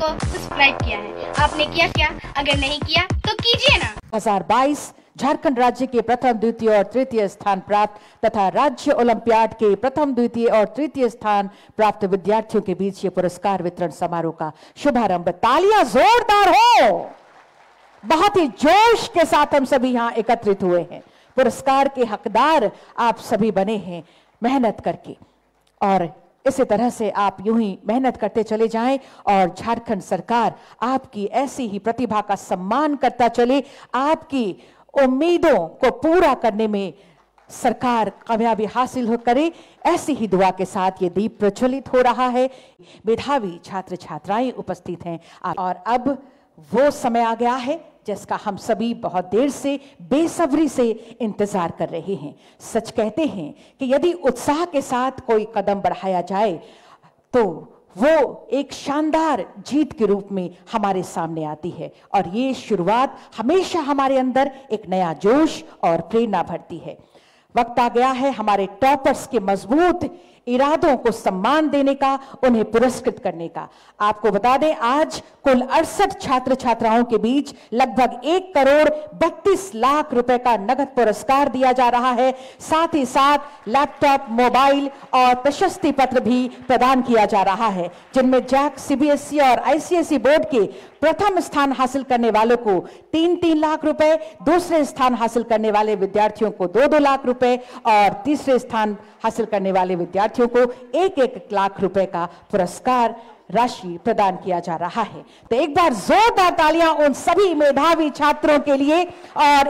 को सब्सक्राइब किया है। आपने किया? अगर नहीं किया तो कीजिए ना। 2022 झारखंड राज्य के प्रथम, द्वितीय और तृतीय स्थान प्राप्त तथा राज्य ओलंपियाड के प्रथम, द्वितीय और तृतीय स्थान प्राप्त विद्यार्थियों के बीच ये पुरस्कार वितरण समारोह का शुभारंभ। तालियां जोरदार हो। बहुत ही जोश के साथ हम सभी यहां एकत्रित हुए हैं। पुरस्कार के हकदार आप सभी बने हैं मेहनत करके, और इसी तरह से आप यूं ही मेहनत करते चले जाएं और झारखंड सरकार आपकी ऐसी ही प्रतिभा का सम्मान करता चले। आपकी उम्मीदों को पूरा करने में सरकार कामयाबी हासिल हो करे, ऐसी ही दुआ के साथ ये दीप प्रज्वलित हो रहा है। मेधावी छात्र छात्राएं उपस्थित हैं और अब वो समय आ गया है जिसका हम सभी बहुत देर से बेसब्री से इंतजार कर रहे हैं। सच कहते हैं कि यदि उत्साह के साथ कोई कदम बढ़ाया जाए तो वो एक शानदार जीत के रूप में हमारे सामने आती है, और ये शुरुआत हमेशा हमारे अंदर एक नया जोश और प्रेरणा भरती है। वक्त आ गया है हमारे टॉपर्स के मजबूत इरादों को सम्मान देने का, उन्हें पुरस्कृत करने का। आपको बता दें, आज कुल 68 छात्र छात्राओं के बीच लगभग 1,32,00,000 रुपए का नगद पुरस्कार दिया जा रहा है। साथ ही साथ लैपटॉप, मोबाइल और प्रशस्ति पत्र भी प्रदान किया जा रहा है, जिनमें जैक, सीबीएसई और आईसीएसई बोर्ड के प्रथम स्थान हासिल करने वालों को 3-3 लाख रुपए, दूसरे स्थान हासिल करने वाले विद्यार्थियों को 2-2 लाख रुपए और तीसरे स्थान हासिल करने वाले विद्यार्थियों को 1-1 लाख रुपए का पुरस्कार राशि प्रदान किया जा रहा है। तो एक बार जोरदार तालियां उन सभी मेधावी छात्रों के लिए। और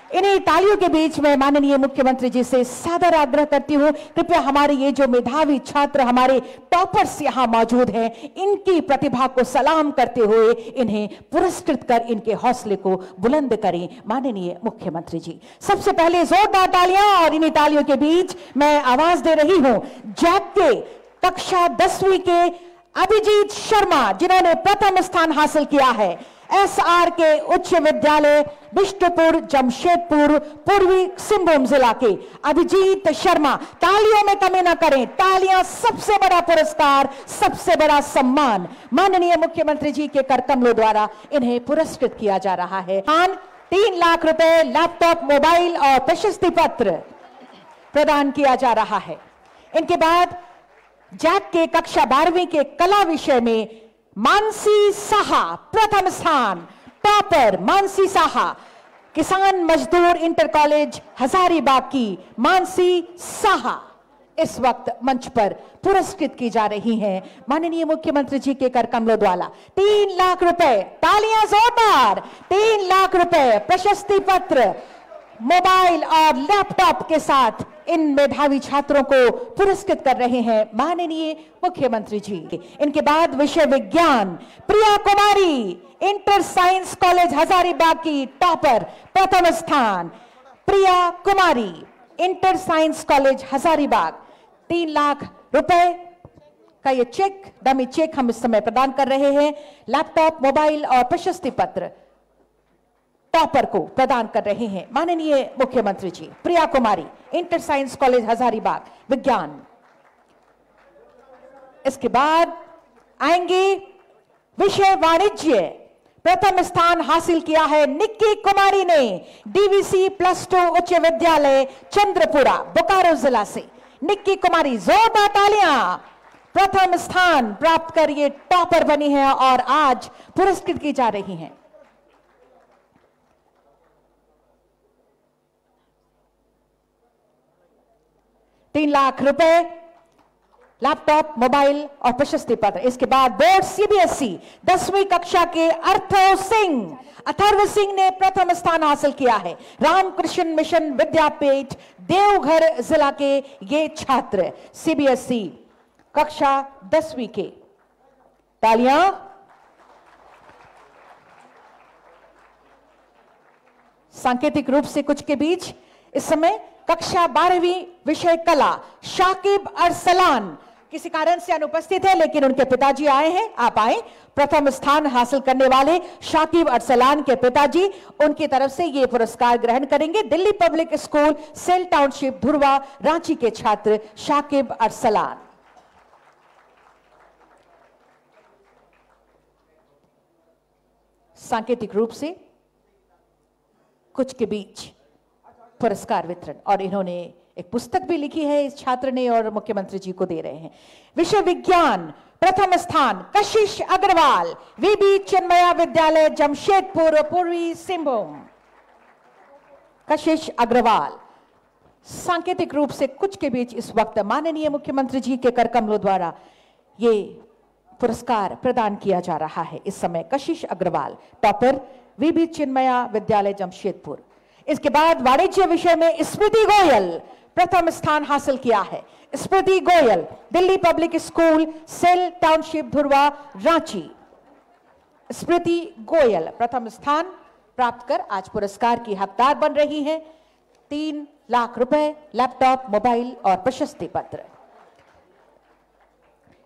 इन्हीं तालियों के बीच में माननीय मुख्यमंत्री जी से सादर आग्रह करती हूं, कृपया हमारे ये जो मेधावी छात्र, हमारे टॉपर्स यहां मौजूद हैं, इनकी प्रतिभा को सलाम करते हुए इन्हें पुरस्कृत कर इनके हौसले को बुलंद करें माननीय मुख्यमंत्री जी। सबसे पहले जोरदार तालियां, और इन्हीं तालियों के बीच मैं आवाज दे रही हूं जैक के कक्षा 10वीं के अभिजीत शर्मा, जिन्होंने प्रथम स्थान हासिल किया है। एसआर के उच्च विद्यालय बिष्टुपुर, जमशेदपुर, पूर्वी सिंहभूम जिला के अभिजीत शर्मा। तालियों में कमी ना करें, तालियां। सबसे बड़ा पुरस्कार, सबसे बड़ा सम्मान माननीय मुख्यमंत्री जी के कर कमलों द्वारा इन्हें पुरस्कृत किया जा रहा है। 3 लाख रुपए, लैपटॉप, मोबाइल और प्रशस्ति पत्र प्रदान किया जा रहा है। इनके बाद जैक के कक्षा 12वीं के कला विषय में मानसी साहा प्रथम स्थान, टॉपर मानसी साहा। किसान मजदूर इंटर कॉलेज हजारीबाग की मानसी साहा इस वक्त मंच पर पुरस्कृत की जा रही हैं माननीय मुख्यमंत्री जी के कर कमलों द्वारा। 3 लाख रुपए, तालियां जोरदार। 3 लाख रुपए, प्रशस्ति पत्र, मोबाइल और लैपटॉप के साथ इन मेधावी छात्रों को पुरस्कृत कर रहे हैं माननीय मुख्यमंत्री जी। इनके बाद विषय विज्ञान Priya Kumari, inter science college Hazaribagh की टॉपर, प्रथम स्थान Priya Kumari, inter science college Hazaribagh. 3 lakh रुपए का ये चेक, डमी चेक हम इस समय प्रदान कर रहे हैं। लैपटॉप, मोबाइल और प्रशस्ति पत्र टॉपर को प्रदान कर रहे हैं माननीय मुख्यमंत्री जी। प्रिया Kumari, inter science college Hazaribagh, विज्ञान। इसके बाद आएंगे विषय वाणिज्य। प्रथम स्थान हासिल किया है निक्की कुमारी ने, डीवीसी +2 उच्च विद्यालय चंद्रपुरा, बोकारो जिला से। निक्की कुमारी, जोरदार तालियां। प्रथम स्थान प्राप्त कर ये टॉपर बनी है और आज पुरस्कृत की जा रही हैं। 3 लाख रुपए, लैपटॉप, मोबाइल और प्रशस्ति पत्र। इसके बाद बोर्ड सीबीएसई 10वीं कक्षा के अथर्व सिंह ने प्रथम स्थान हासिल किया है। रामकृष्ण मिशन विद्यापीठ देवघर जिला के ये छात्र सीबीएसई कक्षा 10वीं के। तालियां। सांकेतिक रूप से कुछ के बीच इस समय कक्षा 12वीं विषय कला शाकिब अरसलान किसी कारण से अनुपस्थित है, लेकिन उनके पिताजी आए हैं। आप आए। प्रथम स्थान हासिल करने वाले शाकिब अरसलान के पिताजी उनकी तरफ से ये पुरस्कार ग्रहण करेंगे। Delhi public school, SAIL township, Dhurwa, Ranchi के छात्र शाकिब अरसलान। सांकेतिक रूप से कुछ के बीच पुरस्कार वितरण। और इन्होंने एक पुस्तक भी लिखी है इस छात्र ने और मुख्यमंत्री जी को दे रहे हैं। विषय विज्ञान प्रथम स्थान कशिश अग्रवाल, वीबी चिन्मया विद्यालय जमशेदपुर पूर्वी सिंहभूम। कशिश अग्रवाल। सांकेतिक रूप से कुछ के बीच इस वक्त माननीय मुख्यमंत्री जी के कर कमलों द्वारा ये पुरस्कार प्रदान किया जा रहा है। इस समय कशिश अग्रवाल टॉपर, वीबी चिन्मया विद्यालय जमशेदपुर। इसके बाद वाणिज्य विषय में स्मृति गोयल प्रथम स्थान हासिल किया है। Smriti Goyal, Delhi public school, SAIL township, Dhurwa, Ranchi. Smriti Goyal प्रथम स्थान प्राप्त कर आज पुरस्कार की हकदार बन रही हैं। 3 लाख रुपए, लैपटॉप, मोबाइल और प्रशस्ति पत्र।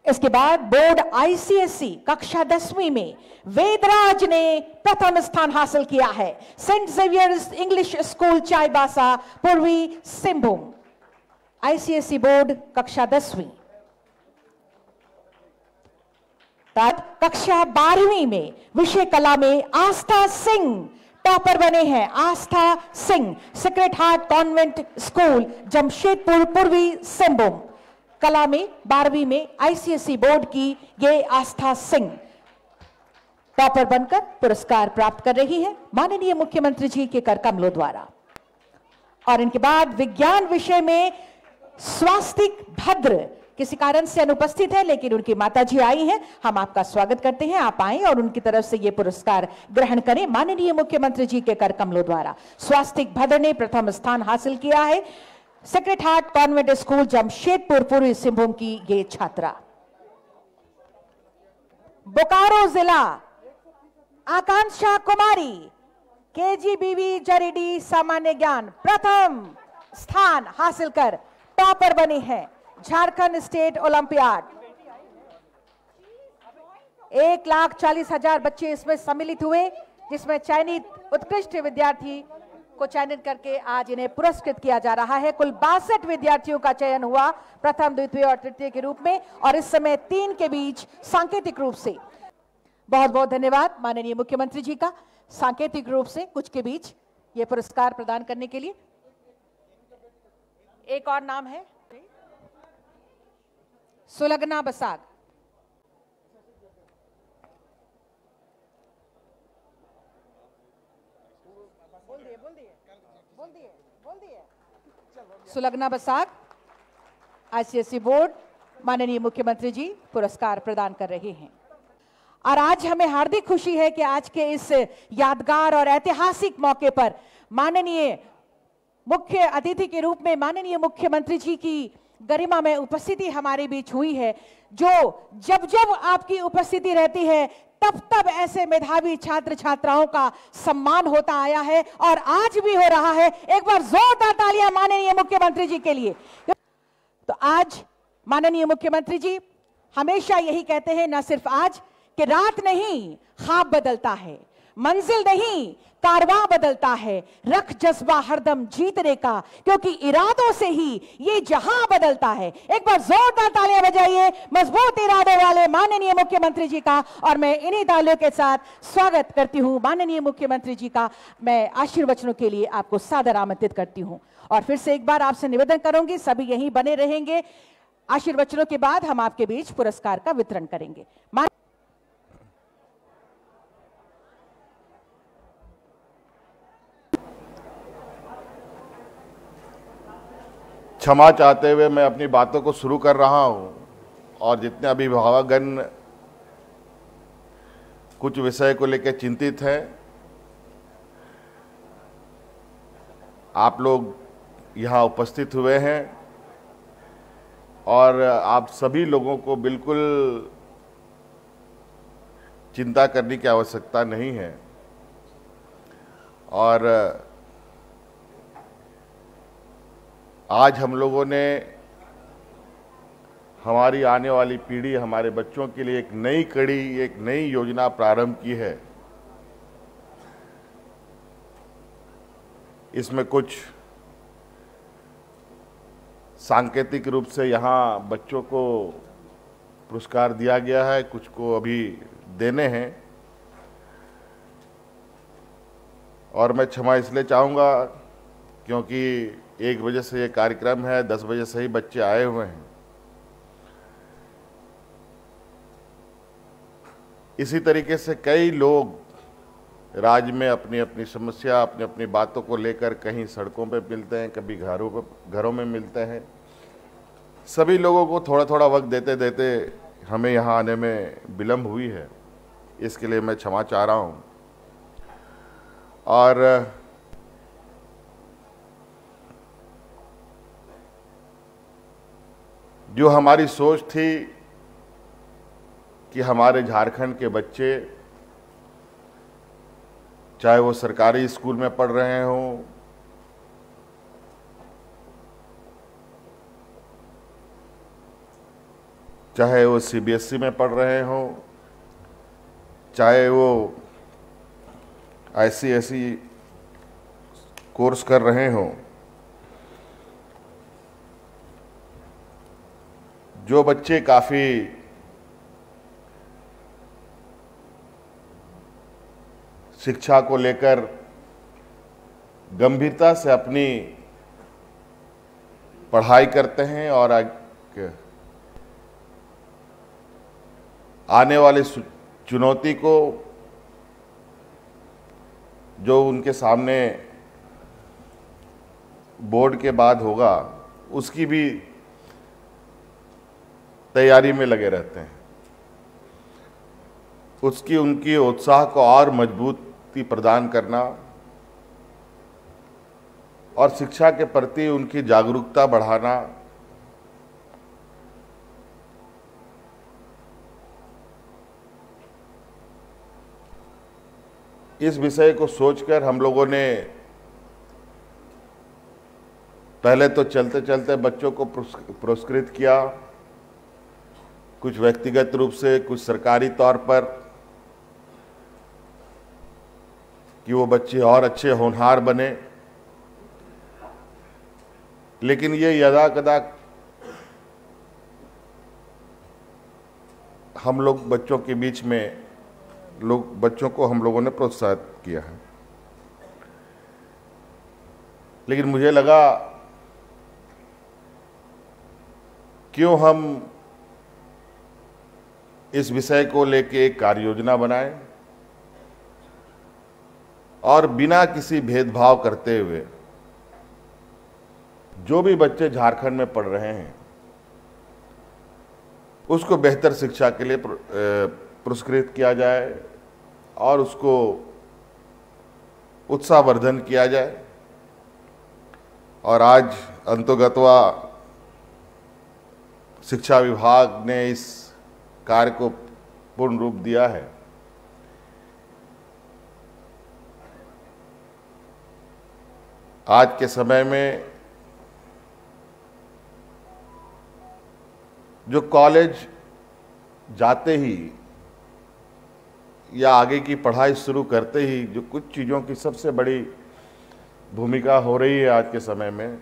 इसके बाद बोर्ड आईसीएसई कक्षा 10वीं में वेदराज ने प्रथम स्थान हासिल किया है। Saint Xavier's English school Chaibasa पूर्वी सिंहभूम। आईसीएसई बोर्ड कक्षा 10वीं। कक्षा 12वीं में विषय कला में आस्था सिंह टॉपर बने हैं। Aastha Singh, sacred heart convent school Jamshedpur पूर्वी सिंहभूम। कला में 12वीं में आईसीएसई बोर्ड की ये आस्था सिंह टॉपर बनकर पुरस्कार प्राप्त कर रही है माननीय मुख्यमंत्री जी के कर कमलों द्वारा। और इनके बाद विज्ञान विषय में स्वास्तिक भद्र किसी कारण से अनुपस्थित है, लेकिन उनकी माताजी आई हैं। हम आपका स्वागत करते हैं, आप आएं और उनकी तरफ से ये पुरस्कार ग्रहण करें माननीय मुख्यमंत्री जी के कर कमलों द्वारा। स्वास्तिक भद्र ने प्रथम स्थान हासिल किया है। Sacred heart convent school Jamshedpur पूर्वी सिंहभूम की ये छात्रा। बोकारो जिला आकांक्षा कुमारी, केजीबीवी जरीडी सामान्य ज्ञान प्रथम स्थान हासिल कर टॉपर बनी है। झारखंड स्टेट ओलंपियाड 1,40,000 बच्चे इसमें सम्मिलित हुए, जिसमें चयनित उत्कृष्ट विद्यार्थी को चयनित करके आज इन्हें पुरस्कृत किया जा रहा है। कुल 62 विद्यार्थियों का चयन हुआ प्रथम, द्वितीय और तृतीय के रूप में, और इस समय 3 के बीच सांकेतिक रूप से। बहुत बहुत धन्यवाद माननीय मुख्यमंत्री जी का सांकेतिक रूप से कुछ के बीच ये पुरस्कार प्रदान करने के लिए। एक और नाम है सुलगना बसाग। सुलगना बसाग, आईसीएसई बोर्ड, माननीय मुख्यमंत्री जी पुरस्कार प्रदान कर रहे हैं। और आज हमें हार्दिक खुशी है कि आज के इस यादगार और ऐतिहासिक मौके पर माननीय मुख्य अतिथि के रूप में माननीय मुख्यमंत्री जी की गरिमा में उपस्थिति हमारे बीच हुई है। जो जब जब आपकी उपस्थिति रहती है तब तब ऐसे मेधावी छात्र छात्राओं का सम्मान होता आया है और आज भी हो रहा है। एक बार जोरदार तालियां माननीय मुख्यमंत्री जी के लिए। तो आज माननीय मुख्यमंत्री जी हमेशा यही कहते हैं, न सिर्फ आज, कि रात नहीं ख्वाब बदलता है, मंजिल नहीं कारवां बदलता है, रख जज्बा हरदम जीतने का, क्योंकि इरादों से ही ये जहां बदलता है। एक बार जोरदार तालियां बजाइए मजबूत इरादों वाले माननीय मुख्यमंत्री जी का। और मैं इन्हीं तालियों के साथ स्वागत करती हूं माननीय मुख्यमंत्री जी का। मैं आशीर्वचनों के लिए आपको सादर आमंत्रित करती हूं। और फिर से एक बार आपसे निवेदन करूंगी, सभी यहीं बने रहेंगे। आशीर्वचनों के बाद हम आपके बीच पुरस्कार का वितरण करेंगे। क्षमा चाहते हुए मैं अपनी बातों को शुरू कर रहा हूं, और जितने अभिभावकगण कुछ विषय को लेकर चिंतित हैं, आप लोग यहाँ उपस्थित हुए हैं और आप सभी लोगों को बिल्कुल चिंता करने की आवश्यकता नहीं है। और आज हम लोगों ने हमारी आने वाली पीढ़ी, हमारे बच्चों के लिए एक नई कड़ी, एक नई योजना प्रारंभ की है। इसमें कुछ सांकेतिक रूप से यहाँ बच्चों को पुरस्कार दिया गया है, कुछ को अभी देने हैं। और मैं क्षमा इसलिए चाहूँगा क्योंकि 1 बजे से ये कार्यक्रम है, 10 बजे से ही बच्चे आए हुए हैं। इसी तरीके से कई लोग राज्य में अपनी अपनी समस्या, अपनी अपनी बातों को लेकर कहीं सड़कों पे मिलते हैं, कभी घरों में मिलते हैं। सभी लोगों को थोड़ा थोड़ा वक्त देते देते हमें यहाँ आने में विलम्ब हुई है, इसके लिए मैं क्षमा चाह रहा हूँ। और जो हमारी सोच थी कि हमारे झारखंड के बच्चे, चाहे वो सरकारी स्कूल में पढ़ रहे हों, चाहे वो सीबीएसई में पढ़ रहे हों, चाहे वो आईसीएसई कोर्स कर रहे हों, जो बच्चे काफ़ी शिक्षा को लेकर गंभीरता से अपनी पढ़ाई करते हैं और आने वाली चुनौती को जो उनके सामने बोर्ड के बाद होगा, उसकी भी तैयारी में लगे रहते हैं। उसकी उनकी उत्साह को और मजबूती प्रदान करना और शिक्षा के प्रति उनकी जागरूकता बढ़ाना, इस विषय को सोचकर हम लोगों ने पहले तो चलते चलते बच्चों को पुरस्कृत किया, कुछ व्यक्तिगत रूप से, कुछ सरकारी तौर पर, कि वो बच्चे और अच्छे होनहार बने। लेकिन ये यदा-कदा हम लोग बच्चों के बीच में बच्चों को हम लोगों ने प्रोत्साहित किया है। लेकिन मुझे लगा क्यों हम इस विषय को लेके एक कार्य योजना बनाएं और बिना किसी भेदभाव करते हुए जो भी बच्चे झारखंड में पढ़ रहे हैं उसको बेहतर शिक्षा के लिए पुरस्कृत किया जाए और उसको उत्साहवर्धन किया जाए। और आज अंतोगत्वा शिक्षा विभाग ने इस कार्य को पूर्ण रूप दिया है। आज के समय में जो कॉलेज जाते ही या आगे की पढ़ाई शुरू करते ही जो कुछ चीज़ों की सबसे बड़ी भूमिका हो रही है आज के समय में,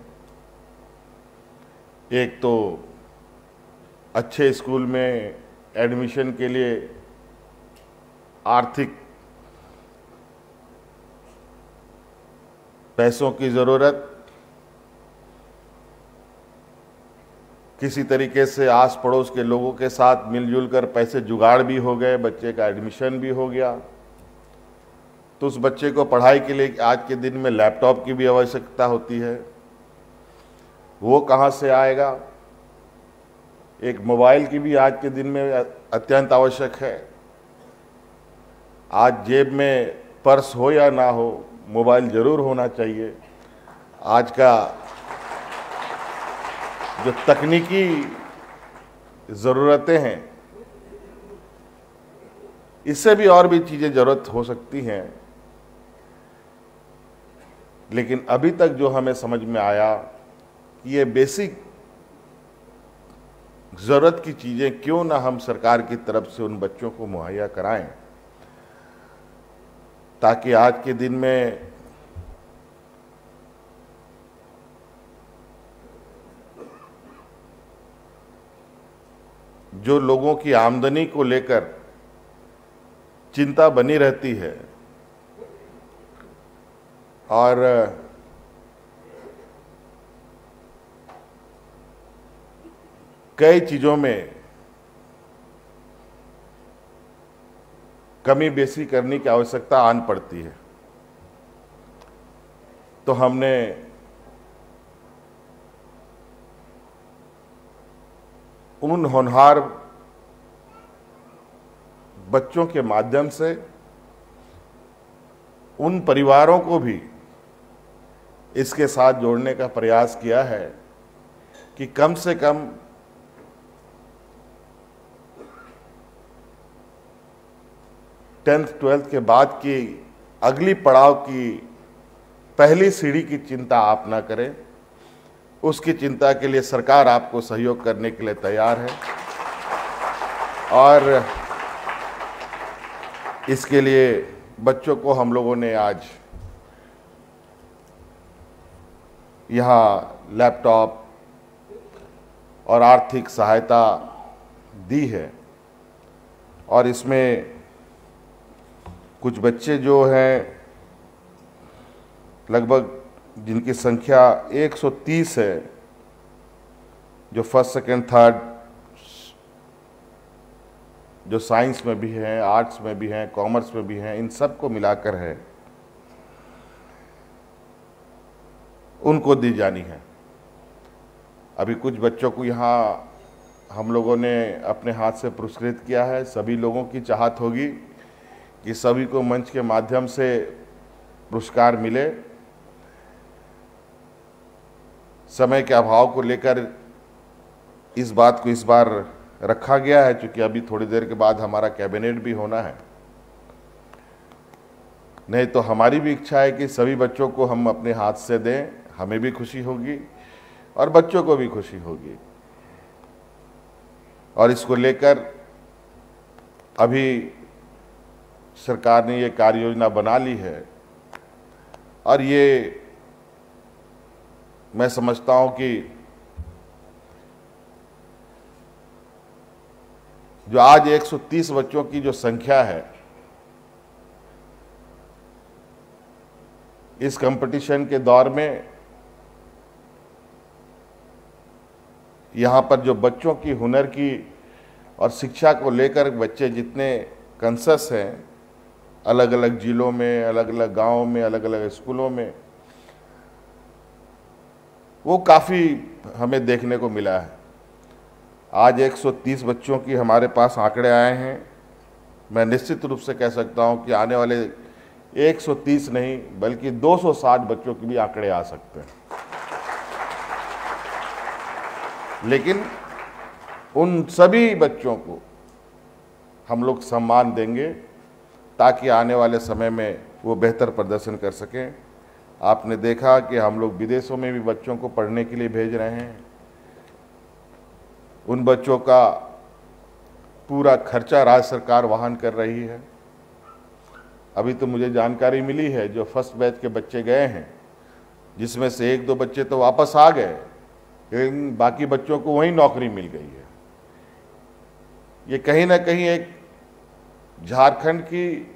एक तो अच्छे स्कूल में एडमिशन के लिए आर्थिक पैसों की ज़रूरत, किसी तरीके से आस पड़ोस के लोगों के साथ मिलजुल कर पैसे जुगाड़ भी हो गए, बच्चे का एडमिशन भी हो गया, तो उस बच्चे को पढ़ाई के लिए आज के दिन में लैपटॉप की भी आवश्यकता होती है। वो कहाँ से आएगा? एक मोबाइल की भी आज के दिन में अत्यंत आवश्यक है। आज जेब में पर्स हो या ना हो, मोबाइल जरूर होना चाहिए। आज का जो तकनीकी ज़रूरतें हैं, इससे भी और भी चीज़ें ज़रूरत हो सकती हैं। लेकिन अभी तक जो हमें समझ में आया कि ये बेसिक ज़रूरत की चीज़ें क्यों ना हम सरकार की तरफ से उन बच्चों को मुहैया कराएं, ताकि आज के दिन में जो लोगों की आमदनी को लेकर चिंता बनी रहती है, और कई चीज़ों में कमी बेसी करने की आवश्यकता आन पड़ती है। तो हमने उन होनहार बच्चों के माध्यम से उन परिवारों को भी इसके साथ जोड़ने का प्रयास किया है कि कम से कम टेंथ ट्वेल्थ के बाद की अगली पड़ाव की पहली सीढ़ी की चिंता आप ना करें। उसकी चिंता के लिए सरकार आपको सहयोग करने के लिए तैयार है और इसके लिए बच्चों को हम लोगों ने आज यहाँ लैपटॉप और आर्थिक सहायता दी है। और इसमें कुछ बच्चे जो हैं लगभग जिनकी संख्या 130 है, जो फर्स्ट सेकेंड थर्ड जो साइंस में भी हैं, आर्ट्स में भी हैं, कॉमर्स में भी हैं, इन सब को मिलाकर है, उनको दी जानी है। अभी कुछ बच्चों को यहाँ हम लोगों ने अपने हाथ से पुरस्कृत किया है। सभी लोगों की चाहत होगी कि सभी को मंच के माध्यम से पुरस्कार मिले। समय के अभाव को लेकर इस बात को इस बार रखा गया है, क्योंकि अभी थोड़ी देर के बाद हमारा कैबिनेट भी होना है। नहीं तो हमारी भी इच्छा है कि सभी बच्चों को हम अपने हाथ से दें, हमें भी खुशी होगी और बच्चों को भी खुशी होगी। और इसको लेकर अभी सरकार ने ये कार्य योजना बना ली है और ये मैं समझता हूं कि जो आज 130 बच्चों की जो संख्या है, इस कंपटीशन के दौर में यहाँ पर जो बच्चों की हुनर की और शिक्षा को लेकर बच्चे जितने कंसस हैं, अलग अलग जिलों में, अलग अलग गांवों में, अलग अलग स्कूलों में, वो काफ़ी हमें देखने को मिला है। आज 130 बच्चों की हमारे पास आंकड़े आए हैं। मैं निश्चित रूप से कह सकता हूं कि आने वाले 130 नहीं बल्कि 260 बच्चों के भी आंकड़े आ सकते हैं। लेकिन उन सभी बच्चों को हम लोग सम्मान देंगे ताकि आने वाले समय में वो बेहतर प्रदर्शन कर सकें। आपने देखा कि हम लोग विदेशों में भी बच्चों को पढ़ने के लिए भेज रहे हैं। उन बच्चों का पूरा खर्चा राज्य सरकार वहन कर रही है। अभी तो मुझे जानकारी मिली है जो फर्स्ट बैच के बच्चे गए हैं, जिसमें से 1-2 बच्चे तो वापस आ गए, लेकिन बाकी बच्चों को वहीं नौकरी मिल गई है। ये कहीं ना कहीं एक झारखंड की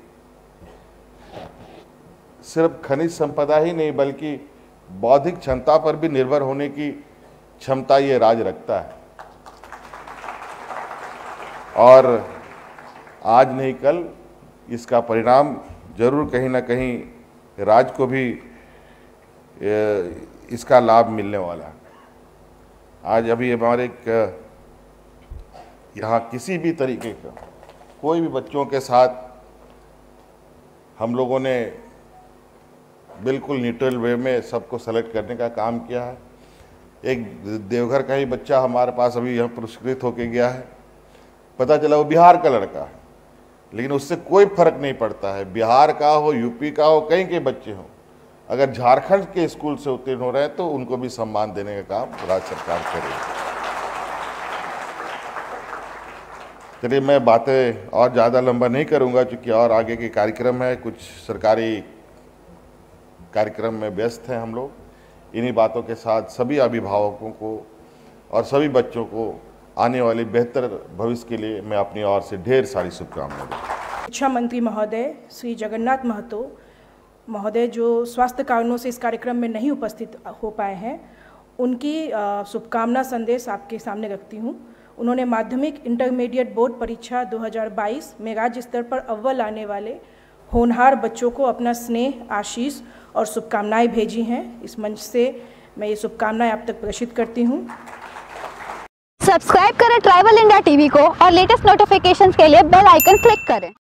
सिर्फ खनिज संपदा ही नहीं बल्कि बौद्धिक क्षमता पर भी निर्भर होने की क्षमता ये राज्य रखता है। और आज नहीं कल इसका परिणाम जरूर कहीं ना कहीं राज्य को भी इसका लाभ मिलने वाला है। आज अभी हमारे यहाँ किसी भी तरीके का कोई भी बच्चों के साथ हम लोगों ने बिल्कुल न्यूट्रल वे में सबको सेलेक्ट करने का काम किया है। एक देवघर का ही बच्चा हमारे पास अभी यहाँ पुरस्कृत होके गया है। पता चला वो बिहार का लड़का है, लेकिन उससे कोई फर्क नहीं पड़ता है, बिहार का हो, यूपी का हो, कहीं के बच्चे हों, अगर झारखंड के स्कूल से उत्तीर्ण हो रहे हैं तो उनको भी सम्मान देने का काम राज्य सरकार करेगी। चलिए, मैं बातें और ज़्यादा लंबा नहीं करूंगा क्योंकि और आगे के कार्यक्रम है, कुछ सरकारी कार्यक्रम में व्यस्त हैं हम लोग। इन्हीं बातों के साथ सभी अभिभावकों को और सभी बच्चों को आने वाले बेहतर भविष्य के लिए मैं अपनी ओर से ढेर सारी शुभकामनाएं देता हूं। शिक्षा मंत्री महोदय श्री जगन्नाथ महतो महोदय जो स्वास्थ्य कारणों से इस कार्यक्रम में नहीं उपस्थित हो पाए हैं, उनकी शुभकामना संदेश आपके सामने रखती हूँ। उन्होंने माध्यमिक इंटरमीडिएट बोर्ड परीक्षा 2022 में राज्य स्तर पर अव्वल आने वाले होनहार बच्चों को अपना स्नेह, आशीष और शुभकामनाएं भेजी हैं। इस मंच से मैं ये शुभकामनाएं आप तक प्रेषित करती हूँ। सब्सक्राइब करें ट्राइबल इंडिया टीवी को और लेटेस्ट नोटिफिकेशंस के लिए बेल आइकन क्लिक करें।